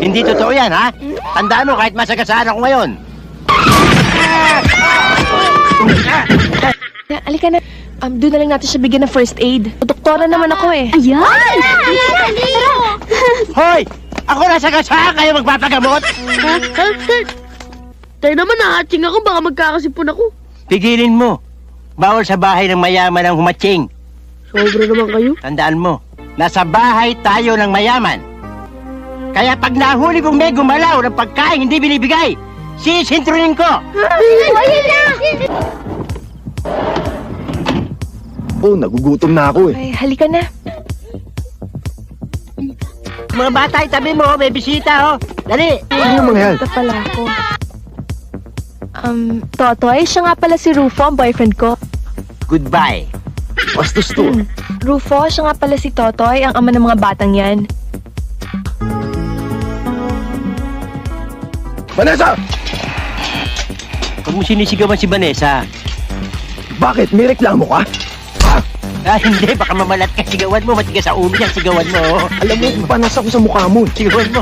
Hindi totoo yan, ha? Tandaan mo, kahit masagasaan ako ngayon. Alika na. Doon na lang natin siya bigyan ng first aid. Doktora naman ako eh. Ayan! Hoy! Ako nasagasaan, kayo magpapagamot? Tayo naman, nahatsing ako. Baka magkakasipon ako. Pigilin mo. Bawal sa bahay ng mayaman ang humatsing. Sobra naman kayo. Tandaan mo, nasa bahay tayo ng mayaman. Kaya pag nahuli kong may gumalaw ng pagkain hindi binibigay, sisintunin ko! Oh, nagugutom na ako eh. Ay, halika na. Mga bata, itabi mo, may bisita, oh. Dali! Ano yung mga yan? Ito pala ako. Totoy, siya nga pala si Rufo, ang boyfriend ko. Goodbye. Bastos to. Rufo, siya nga pala si Totoy, ang ama ng mga batang yan. Vanessa! Huwag mo sinisigawan si Vanessa. Bakit? May reklamo ka? Hindi, baka mamalat ka sigawan mo, matigas sa ulo yan, sigawan mo. Alam mo, panas ako sa mukha mo. Sigawan mo.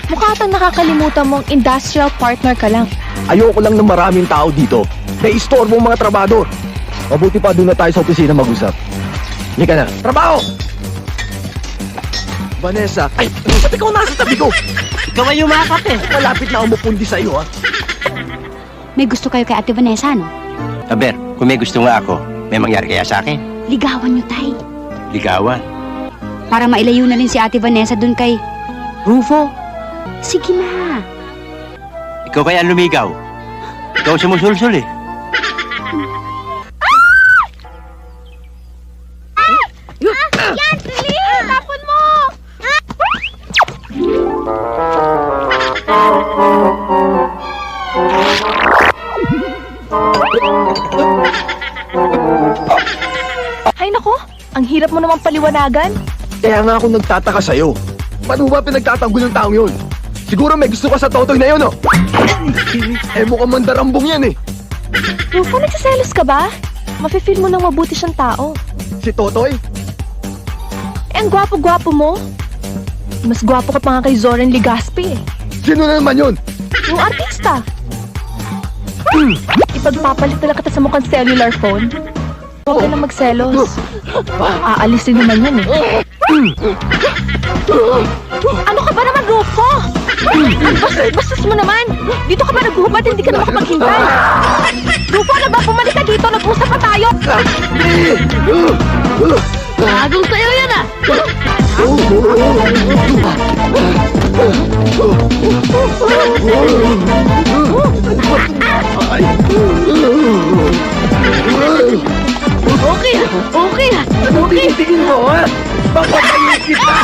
Mukha tang nakakalimutan mong industrial partner ka lang. Ayoko lang ng maraming tao dito. Nai-istorbo ang mga trabador. Mabuti pa doon na tayo sa opisina mag-usap. Hindi ka na. Trabaho! Vanessa, ay, ba't ikaw nasa tabi ko? Ikaw ay umakap eh. Malapit na umupundi sa'yo, ha? May gusto kayo kay Ate Vanessa, no? Aber, kung may gusto nga ako, may mangyari kaya sa akin? Ligawan nyo, tay. Ligawan. Para mailayo na rin si Ate Vanessa dun kay Rufo. Sige na. Ikaw kaya lumigaw. Ikaw sumusulsul eh. Yan! Pili! Tapon mo! Ay nako, ang hirap mo namang paliwanagan. Kaya nga ako nagtataka sa'yo. Paano ba pinagtatanggol ng taong yun? Siguro may gusto ka sa totoy na yun, no? Eh, mukhang mandarambong yan, eh. Rufo, nagsiselos ka ba? Mafe-feel mo nang mabuti siyang tao. Si Totoy? Eh, ang gwapo-gwapo mo. Mas gwapo ka pa nga kay Zoren Legaspi eh. Sino na naman yun? Yung artista. Ipagpapalit na lang kita sa mukhang cellular phone. Huwag ka na magselos. Aalis din naman yan eh. Ano ka ba naman, Rufo? Bastos mo naman. Dito ka ba naghubad? Hindi ka na makapaghintay. Rufo, ano ba? Bumalik ka dito. Nag-usap pa tayo. Agong sa'yo yan ah! Okay ah! Okay ah! Ano tinitingin mo, ha? Papatayin kita!